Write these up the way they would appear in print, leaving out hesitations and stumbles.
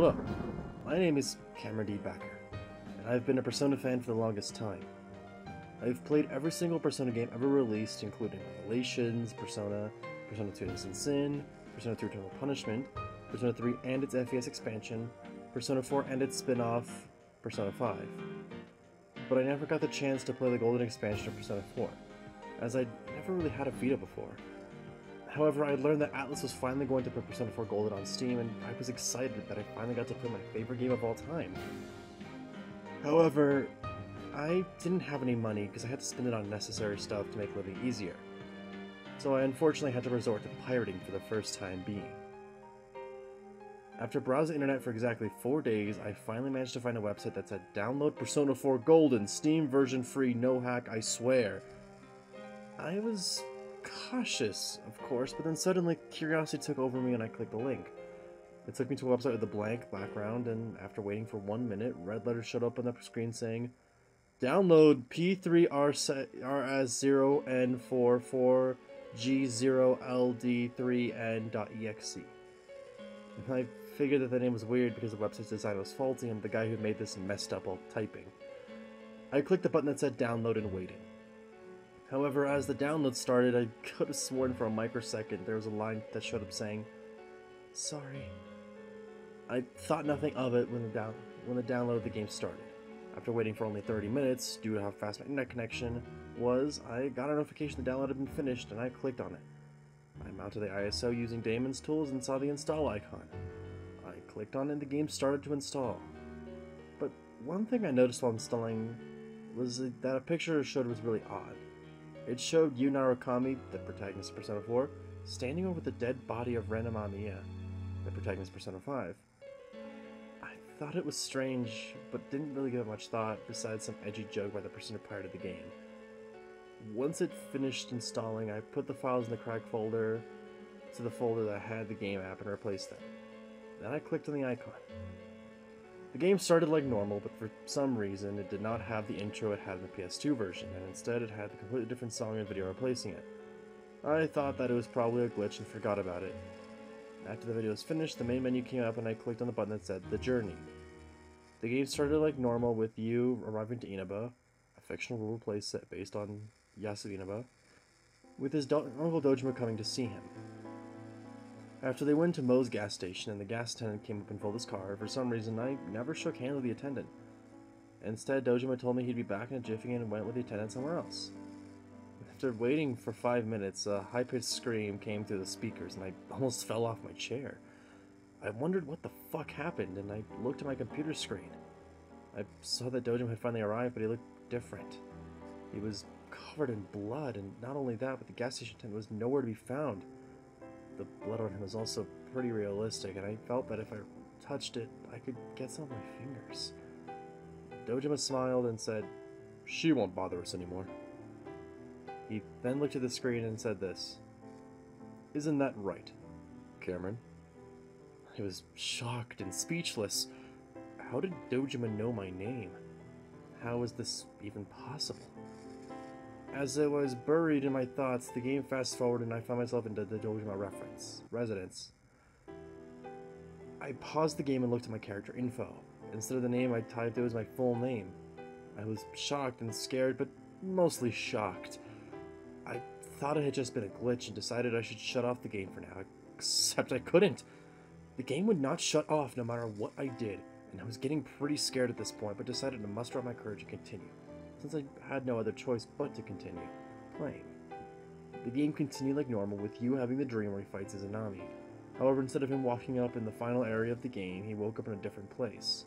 Hello, my name is Cameron D. Backer, and I've been a Persona fan for the longest time. I've played every single Persona game ever released, including Revelations, Persona, Persona 2 Innocent Sin, Persona 3 Eternal Punishment, Persona 3 and its FES expansion, Persona 4 and its spin-off, Persona 5. But I never got the chance to play the Golden expansion of Persona 4, as I'd never really had a Vita before. However, I learned that Atlus was finally going to put Persona 4 Golden on Steam, and I was excited that I finally got to play my favorite game of all time. However, I didn't have any money because I had to spend it on necessary stuff to make living easier. So I unfortunately had to resort to pirating for the first time being. After browsing the internet for exactly 4 days, I finally managed to find a website that said, "Download Persona 4 Golden, Steam version free, no hack, I swear." I was cautious, of course, but then suddenly curiosity took over me and I clicked the link. It took me to a website with a blank background, and after waiting for 1 minute, red letters showed up on the screen saying, "Download P3r50n4 for G0ld3n.exe." I figured that the name was weird because the website's design was faulty and the guy who made this messed up while typing. I clicked the button that said download and waited. However, as the download started, I could have sworn for a microsecond there was a line that showed up saying, "Sorry." I thought nothing of it when the download of the game started. After waiting for only 30 minutes, due to how fast my internet connection was, I got a notification the download had been finished and I clicked on it. I mounted the ISO using Damon's tools and saw the install icon. I clicked on it and the game started to install. But one thing I noticed while installing was that a picture showed was really odd. It showed Yu Narukami, the protagonist of Persona 4, standing over the dead body of Ren Amamiya, the protagonist of Persona 5. I thought it was strange, but didn't really give it much thought besides some edgy joke by the person who pirated the game. Once it finished installing, I put the files in the crack folder to the folder that had the game app and replaced them. Then I clicked on the icon. The game started like normal, but for some reason it did not have the intro it had in the PS2 version, and instead it had a completely different song and video replacing it. I thought that it was probably a glitch and forgot about it. After the video was finished, the main menu came up and I clicked on the button that said The Journey. The game started like normal with Yu arriving to Inaba, a fictional role play set based on Yasu Inaba, with his uncle Dojima coming to see him. After they went to Moe's gas station and the gas attendant came up and filled his car, for some reason I never shook hands with the attendant. Instead, Dojima told me he'd be back in a jiffy and went with the attendant somewhere else. After waiting for 5 minutes, a high-pitched scream came through the speakers and I almost fell off my chair. I wondered what the fuck happened and I looked at my computer screen. I saw that Dojima had finally arrived, but he looked different. He was covered in blood, and not only that, but the gas station attendant was nowhere to be found. The blood on him was also pretty realistic, and I felt that if I touched it, I could get some of my fingers. Dojima smiled and said, "She won't bother us anymore." He then looked at the screen and said this, "Isn't that right, Cameron?" I was shocked and speechless. How did Dojima know my name? How was this even possible? As I was buried in my thoughts, the game fast-forwarded and I found myself into the Dojima residence. I paused the game and looked at my character info. Instead of the name I typed, it was my full name. I was shocked and scared, but mostly shocked. I thought it had just been a glitch and decided I should shut off the game for now, except I couldn't. The game would not shut off no matter what I did, and I was getting pretty scared at this point, but decided to muster up my courage and continue, since I had no other choice but to continue playing. The game continued like normal, with Yu having the dream where he fights Izanami. However, instead of him walking up in the final area of the game, he woke up in a different place.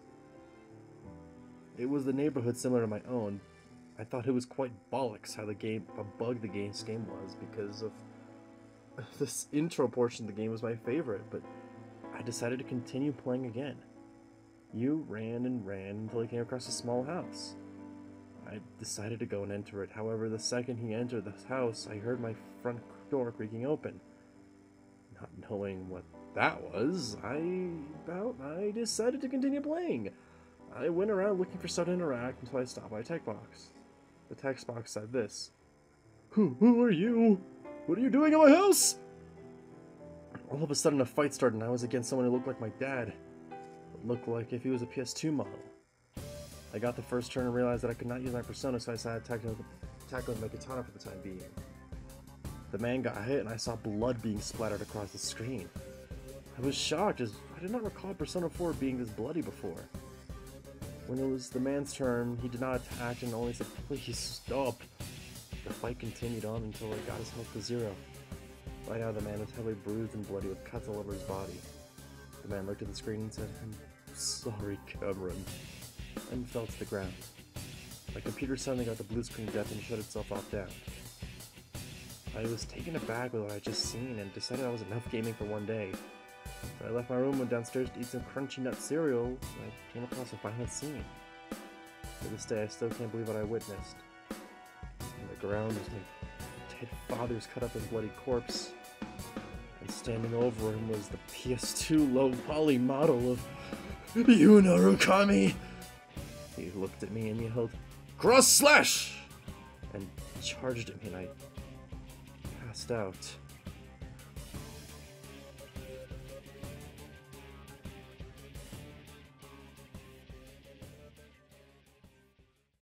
It was the neighborhood similar to my own. I thought it was quite bollocks how bug the game was, because of this intro portion of the game was my favorite, but I decided to continue playing again. Yu ran and ran until he came across a small house. I decided to go and enter it. However, the second he entered the house, I heard my front door creaking open. Not knowing what that was, I decided to continue playing. I went around looking for stuff to interact until I stopped by a text box. The text box said this: Who are you? What are you doing in my house?" All of a sudden a fight started and I was against someone who looked like my dad. looked like if he was a PS2 model. I got the first turn and realized that I could not use my persona, so I decided to attack with my katana for the time being. The man got hit and I saw blood being splattered across the screen. I was shocked as I did not recall Persona 4 being this bloody before. When it was the man's turn, he did not attack and only said, "Please stop." The fight continued on until I got his health to 0. By now the man was heavily bruised and bloody with cuts all over his body. The man looked at the screen and said, "I'm sorry, Cameron," and fell to the ground. My computer suddenly got the blue screen death and shut itself off down. I was taken aback with what I had just seen and decided that was enough gaming for one day. So I left my room, went downstairs to eat some crunchy nut cereal, and I came across a violent scene. To this day, I still can't believe what I witnessed. On the ground was my dead father's cut up and bloody corpse, and standing over him was the PS2 low poly model of Narukami. He looked at me and yelled, "Cross slash!" and charged at me, and I passed out.